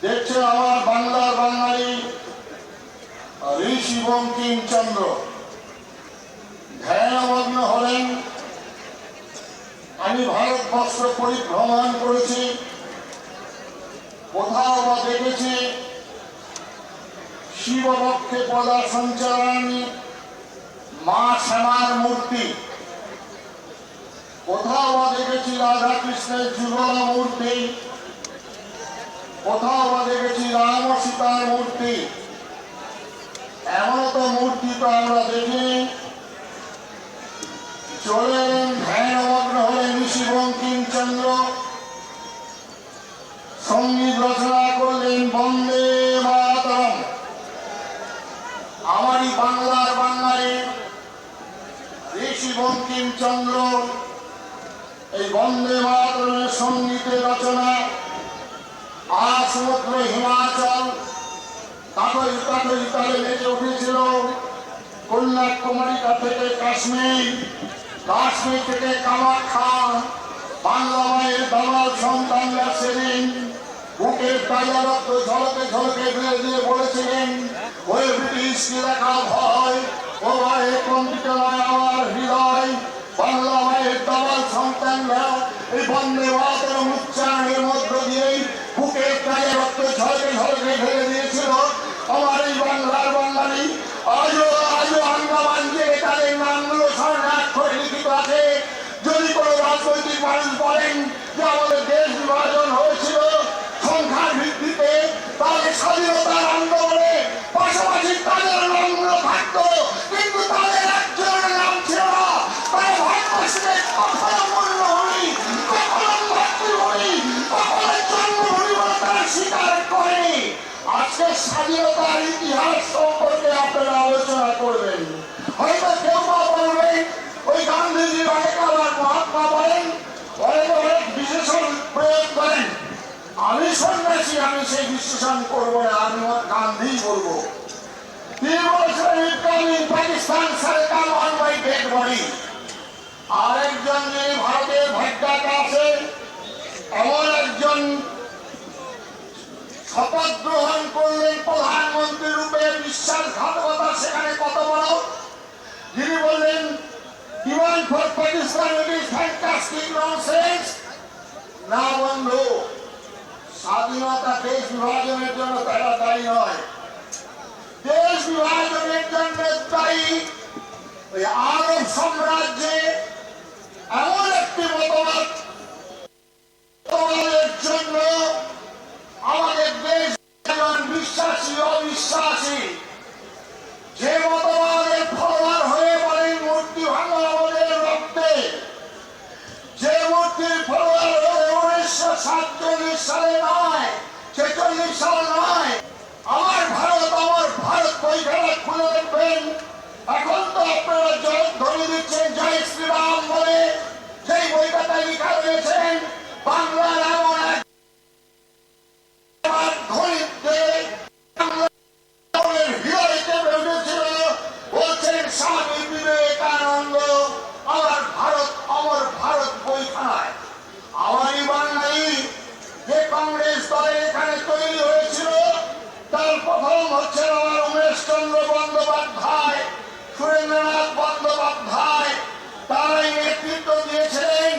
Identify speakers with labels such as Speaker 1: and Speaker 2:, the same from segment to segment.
Speaker 1: দেখছে আমার বাংলার বাঙালি ঋষি বঙ্কিমচন্দ্র ধ্যানমগ্ন হলেন। আমি ভারতবর্ষ পরিভ্রমণ করেছি, কোথাও বা দেখেছি শিবভক্তে পদা সঞ্চারণী মা শ্যামার মূর্তি, কোথাও বা দেখেছি রাধা কৃষ্ণের যুগল মূর্তি, কোথাও বা দেখেছি রাম সীতার মূর্তি। এমন তো মূর্তি তো আমরা দেখিনি। চলে এলেন, ধ্যানমগ্ন হলেন ঋষি বঙ্কিমচন্দ্র, সঙ্গীত রচনা করলেন বন্দে মাতরম। আমারই বাংলার বাঙালি ঋষি বঙ্কিমচন্দ্র এই বন্দে মাতরমের সঙ্গীতের রচনা আর সমুদ্র হিমাচল কাঠই কাঠই তালে মেতে উঠেছিল। কন্যাকুমারিকা থেকে কাশ্মীর, কাশ্মীর থেকে কামাখ্যা, বাংলা মায়ের দালাল সন্তানরা সেদিন বুকের তাজা রক্ত ঝলকে ঝলকে ফেলে দিয়ে বলেছিলেন, ওই ব্রিটিশকে দেখা ভয়, ও ভয়ে কম্পিত নয় আমার হৃদয়। বাংলা মায়ের দালাল সন্তানরা এই বন্দে মাতরম উচ্চারণের মধ্য দিয়েই বুকের তাজা রক্ত ঝলকে ঝলকে ফেলে দিয়েছিল আমার এই বাংলার বাঙালি। আজও আন্দামান জেলে তাদের নামগুলো স্বর্ণাক্ষরে লিখিত আছে। যদি কোনো রাজনৈতিক মানুষ বলেন যে আমাদের দেশ বিভাজন হয়েছিল সংখ্যার ভিত্তিতে, তাহলে স্বাধীনতার আন্দোলনে পাশাপাশি তাদের নামগুলো থাকতো, কিন্তু তাদের একজনের নাম ছিল না। তারা ভারতবর্ষের কখনো মূল্যহীন, কখনো মাতৃভূমি, কখনো জন্মভূমি বলে তারা স্বীকার করেনি। আজকে স্বাধীনতার ইতিহাস সম্পর্কে আপনারা আলোচনা করবেন। হয়তো কেউ বা বলবেন ওই গান্ধীজি অনেক আবার মহাত্মা বলেন, অনেক বিশেষণ প্রয়োগ করেন। আমি সন্ন্যাসী, আমি সেই বিশ্লেষণ করবো না, আমি গান্ধী বলবো। তিনি বলেছিলেন পাকিস্তান সরকার অন মাই ডেড বডি। আরেকজন যিনি ভারতের ভাগ্যাটা আছে এমন একজন শপথ গ্রহণ করলেন প্রধানমন্ত্রী রূপে, বিশ্বাসঘাতকতা সেখানে কত বড়। যিনি বললেন demand for Pakistan it is fantastic nonsense. না বন্ধু, স্বাধীনতা দেশ বিভাজনের জন্য তারা দায়ী নয়। দেশ বিভাজনের জন্য দায়ী ওই আরব সাম্রাজ্যে এমন একটি মতবাদের জন্য আমাদের দেশ বিশ্বাসী অবিশ্বাসী যে মতবাদের ফলোয়ার হয়ে বলেন মূর্তি ভাঙা আমাদের রক্তে, যে মূর্তির ফলোয়ার হয়ে 1947 সালে নয় 46 সাল নয় আমার ভারত বইখানা খুলে দেখবেন। এখন তো আপনারা ধরে দিচ্ছেন জয় শ্রীরাম বলে, সেই বইটাতে লেখা রয়েছেন বাংলার এমন এক স্বামী বিবেকানন্দ। আমার ভারত অমর ভারত বইখানায় আমারই বাঙালি যে কংগ্রেস দলের এখানে তৈরি হয়েছিল তার প্রথম হচ্ছে আমার উমেশ চন্দ্র বন্দ্যোপাধ্যায়, সুরেন্দ্রনাথ বন্দ্যোপাধ্যায়, তারাই নেতৃত্ব দিয়েছিলেন।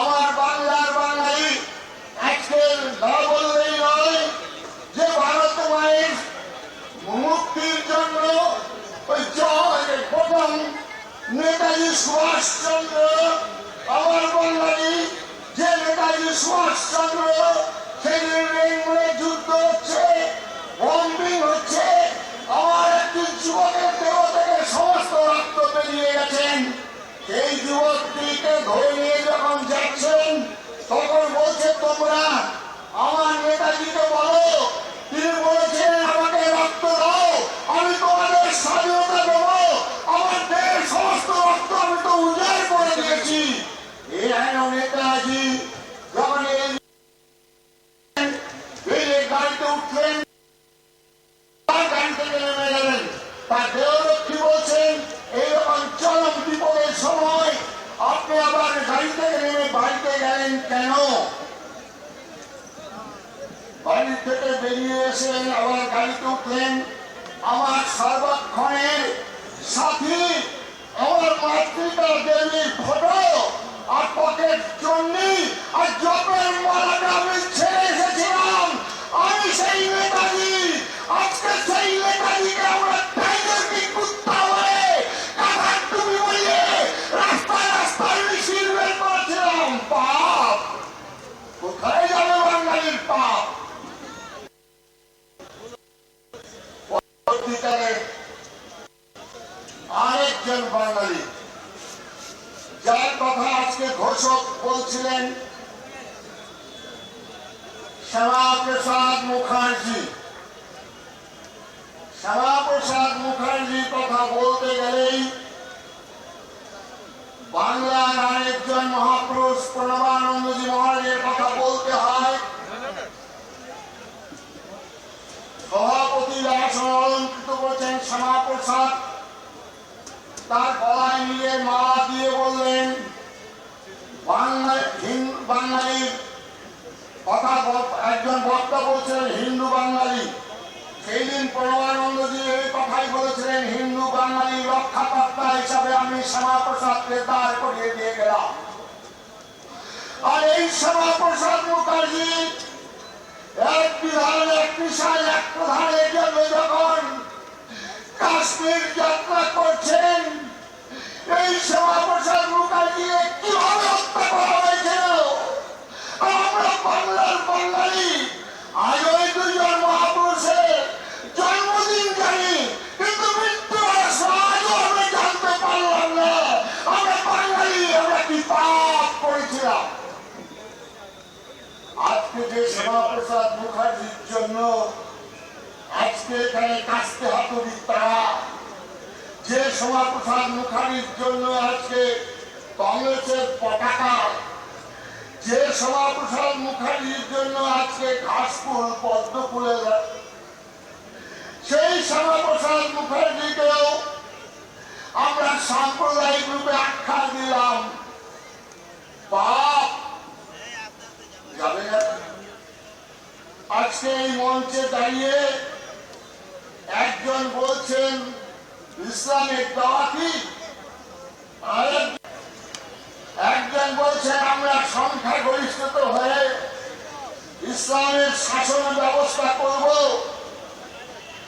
Speaker 1: আমার বাংলার বাঙালি আজকে না বললেই নয় যে ভারত মায়ের মুক্তির জন্য ওই প্রথম নেতাজি সুভাষচন্দ্র, আমার বাঙালি যে নেতাজি সুভাষচন্দ্র সেদিন রেঙ্গুনে যুদ্ধ হচ্ছে, বম্বিং হচ্ছে, আমার একটি যুবকের দেহ থেকে সমস্ত রক্ত বেরিয়ে গেছেন। সেই যুবকটিকে ধরে নিয়ে যখন যাচ্ছেন তখন বলছে তোমরা আমার নেতাজিকে বলো, তিনি বলেছেন আমাকে রক্ত দাও, আমি তোমাদের স্বাধীনতা দেবো, আমার দেহের সমস্ত রক্ত আমি তো উজাড় করে দিয়েছি। এই নেতাজি যখন গাড়িতে উঠলেন, গাড়ি থেকে নেমে গেলেন, তার দেহরক্ষী বলছেন এইরকম চরম বিপদের সময় আপনি আবার গাড়ি থেকে নেমে বাড়িতে গেলেন কেন? বাড়ি থেকে বেরিয়ে এসে আবার গাড়িতে উঠলেন। আমার সর্বক্ষণের সাথী আমার মাতৃকা দেবীর ফটো আর পকেট জন্যি আর জপের মালাটা আমি ছেড়ে এসেছিলাম। আমি সেই নেতাজি, আজকে সেই নেতাজিকে আমরা টাইগার কি কুত্তা বলে কাঁথার টুপি বলিয়ে রাস্তায় রাস্তায় মিছিল বের করেছিলাম। পাপ কোথায় যাবে বাঙালির পাপ? আরেকজন বাঙালি যার কথা আজকে ঘোষক বলছিলেন শ্যামাপ্রসাদ মুখার্জি। শ্যামাপ্রসাদ মুখার্জির কথা বলতে গেলেই বাংলার আরেকজন মহাপুরুষ প্রণবানন্দজি মহারাজের কথা বলতে হয়। সভাপতির আসন অলঙ্কৃত করেছেন শ্যামাপ্রসাদ। তার গলায় নিয়ে মালা দিয়ে বললেন বাঙালির কথা। একজন বক্তা বলছিলেন হিন্দু বাঙালি। সেই দিন প্রণবানন্দজি এই কথাই বলেছিলেন, হিন্দু বাঙালি রক্ষাকর্তা হিসাবে আমি শ্যামাপ্রসাদকে দাঁড় করিয়ে দিয়ে গেলাম। আর এই শ্যামাপ্রসাদ মুখার্জি এক বিধান এক মিশাল এক প্রধানের জন্য যখন কাশ্মীর যাত্রা করছেন, এই শ্যামাপ্রসাদ মুখার্জিকে কিভাবে হত্যা করা হয়েছিল আমরা বাংলার বাঙালি আজ ওই দুজন মহাপুরুষের জন্মদিন জানি, কিন্তু মৃত্যু আজও আমরা জানতে পারলাম না আমরা বাঙালি আমরা কি পাপ করেছিলাম। আজকে যে শ্যামাপ্রসাদ মুখার্জির জন্য আজকে এখানে কাস্তে হাতুড়ি তারা, যে শ্যামাপ্রসাদ মুখার্জির জন্য আজকে কংগ্রেসের পতাকা, যে শ্যামাপ্রসাদ মুখার্জির জন্য আজকে ঘাসফুল পদ্ম ফুলের, সেই শ্যামাপ্রসাদ মুখার্জিকেও আমরা সাম্প্রদায়িক রূপে আখ্যা দিলাম। পাপ যাবে না। আজকে এই মঞ্চে দাঁড়িয়ে একজন বলছেন ইসলামের দাওয়াতি, আর একজন বলছেন আমরা সংখ্যাগরিষ্ঠিত হয়ে ইসলামের শাসন ব্যবস্থা করব,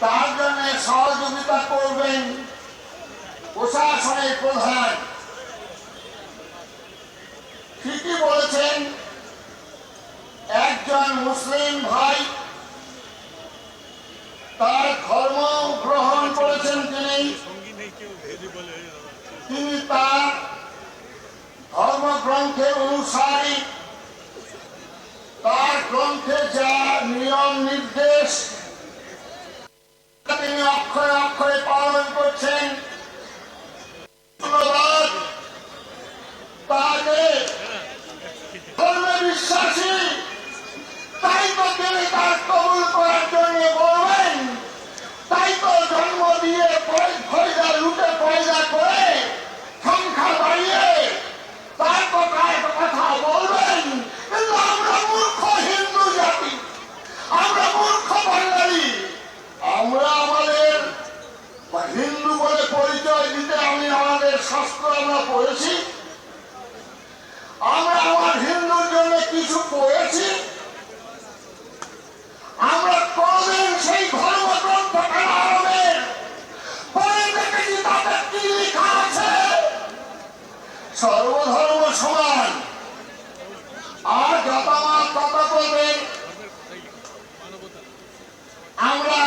Speaker 1: তার জন্য সহযোগিতা করবেন প্রশাসনের প্রধান। ঠিকই বলেছেন, একজন মুসলিম ভাই তার ধর্ম গ্রহণ করেছেন, তিনি তার ধর্মগ্রন্থের অনুসারী, তার গ্রন্থে যা নিয়ম নির্দেশ তিনি অক্ষরে অক্ষরে পালন করছেন। ধন্যবাদ তাকে, ধর্মে বিশ্বাসী, তাই তো তিনি তার কবুল করার জন্য বলবেন, তাই তো জন্ম দিয়ে ফয়দা লুটে পয়দা করে সংখ্যা বাড়িয়ে তার কথা বলবেন। কিন্তু আমরা মূর্খ হিন্দু জাতি, আমরা মূর্খ বাঙালি, আমরা আমাদের হিন্দু বলে পরিচয় দিতে আমি আমাদের শাস্ত্র আমরা পড়েছি, আমরা আমার হিন্দুর জন্য কিছু করেছি, আমরা কোনদিন সেই ধর্মগ্রন্থ কালামের পরে দেখেছি তাতে কি লেখা আছে সর্বধর্ম সমান, আর যথামত তত করবেন। আমরা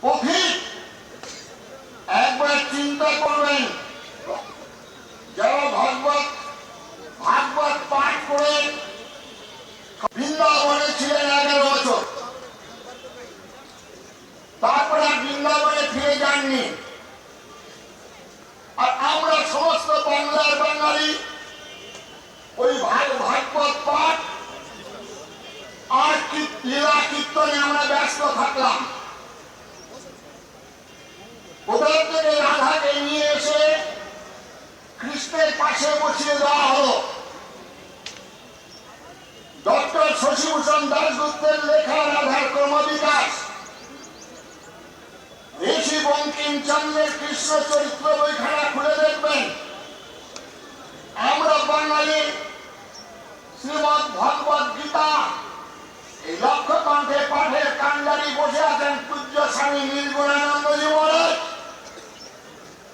Speaker 1: পথিক একবার চিন্তা করবেন, যারা ভাগবত পাঠ করে বৃন্দাবনে ছিলেন 11 বছর, তারপরে আর বৃন্দাবনে ফিরে যাননি। আর আমরা সমস্ত বাংলার বাঙালি ওই ভাগবত পাঠ আর লীলা কীর্তনে আমরা ব্যস্ত থাকলাম। কোথাও থেকে রাধাকে নিয়ে এসে কৃষ্ণের পাশে বসিয়ে দেওয়া হলো। ডক্টর শশীভূষণ দাশগুপ্তের লেখার আধার ক্রমবিকাশ, ঋষি বঙ্কিমচন্দ্রের কৃষ্ণ চরিত্র বইখানা খুলে দেখবেন। আমরা বাঙালি শ্রীমৎ ভগবত গীতা এই লক্ষ্য কণ্ঠে পাঠের কাণ্ডারি বসে আছেন পূজ্য স্বামী নির্গুণানন্দজি মহারাজ।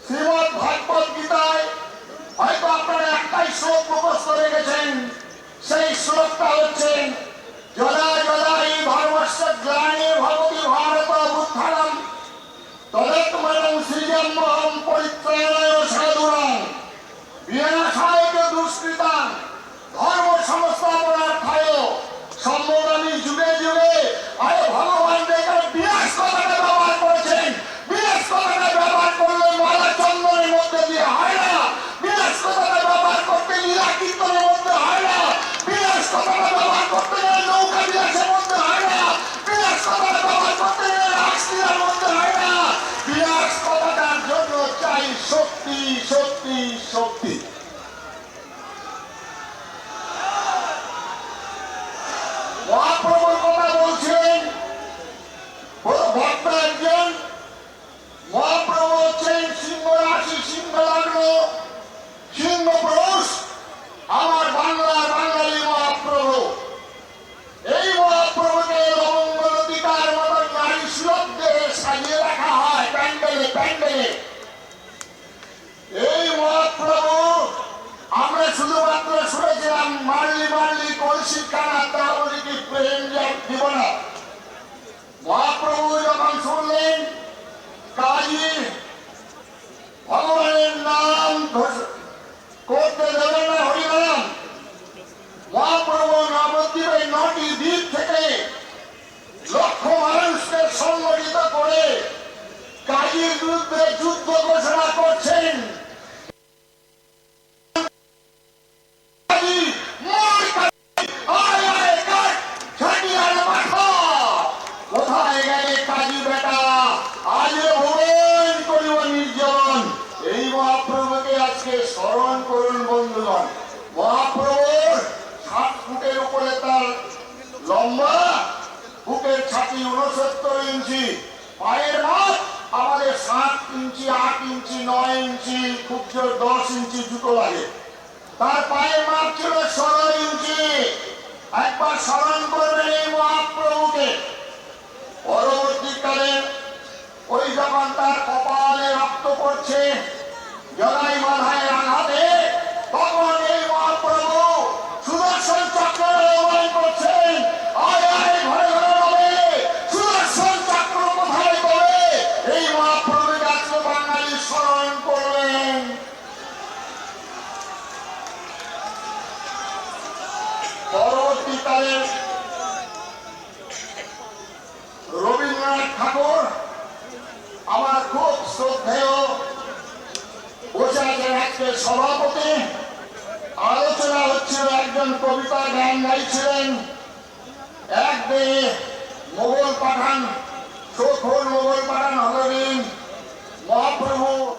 Speaker 1: শ্রীমৎ ভগবত গীতায় হয়তো আপনারা একটাই শ্লোক মুখস্থ রেখেছেন। সেই শ্লোকটা হচ্ছে যদা যদা হি ধর্মস্য গ্লানি ভবতি ভারত অভ্যুত্থানম তদাত্মানং সৃজম্যহং পরিত্রাণায় সাধুনাং বিনাশায় চ দুষ্কৃতাং ধর্ম সংস্থাপনার্থায় সম্ভবামী যুগে যুগে। আরে ভগবান এখানে বিনাশ কথাটা ব্যবহার করেছেন। বিনাশ কথাটা ব্যবহার করলে মালা চন্দনের মধ্যে দিয়ে হয় না। বিনাশ কথাটা ব্যবহার করতে লীলা কীর্তনের মধ্যে হয় না। বিনাশ কথাটা ব্যবহার করতে গেলে নৌকা বিলাসের মধ্যে হয় না। বিনাশ কথাটা ব্যবহার করতে গেলে রাজনীতির মধ্যে হয় না। বিনাশ কথাটার জন্য চাই শক্তি, শক্তি, শক্তি। মহাপ্রভুর কথা বলছেন ভক্ত একজন। মহাপ্রভু হচ্ছেন সিংহ রাশি, সিংহ লগ্ন, সিংহ পুরুষ, আমার বাংলার বাঙালি মহাপ্রভু। এই মহাপ্রভুকে লবঙ্গ লতিকার মতন নারী সুলভ দেহে সাজিয়ে রাখা হয় প্যান্ডেলে প্যান্ডেলে। এই মহাপ্রভু আমরা শুধুমাত্র শুনেছিলাম মারলি মারলি কলসি কানা তা বলি কি প্রেম দিব না। মহাপ্রভু যখন শুনলেন কাজী ভগবানের নাম করতে দেবেন না হরিনাম, মহাপ্রভু নবদ্বীপের 9টি দ্বীপ থেকে লক্ষ মানুষকে সংগঠিত করে কাজীর বিরুদ্ধে যুদ্ধ ঘোষণা করছেন। কোথায় গেলে কাজী বেটা, আজ ভুবন করিব নির্জন। এই মহাপ্রভুকে আজকে স্মরণ করুন বন্ধুগণ। মহাপ্রভুর 7 ফুটের উপরে তার লম্বা, বুকের ছাতি 69 ইঞ্চি, পায়ের মাপ আমাদের 7 ইঞ্চি, 8 ইঞ্চি, 9 ইঞ্চি, খুব জোর 10 ইঞ্চি জুতো লাগে। তার পায়ের মাপ ছিল 16 ইঞ্চি। একবার স্মরণ করবেন এই মহাপ্রভুকে। পরবর্তীকালে ওই যখন তার কপালে রক্ত পড়ছে জগাই মাথায় আঘাতে, তখন এই মহাপ্রভু সুদর্শন চক্র আহ্বান করছেন, আয় আয় ঘরে ঘরে রবে, সুদর্শন চক্র কোথায় তবে। এই মহাপ্রভুকে আজকে বাঙালি স্মরণ করবেন। পরবর্তীকালে রবীন্দ্রনাথ ঠাকুর আমার খুব শ্রদ্ধেয় বসে আছেন আজকে সভাপতি। আলোচনা হচ্ছিল, একজন কবিতা গান গাইছিলেন, এক দেহে মোগল পাঠান, শোধ মোগল পাঠান হলেন মহাপ্রভু।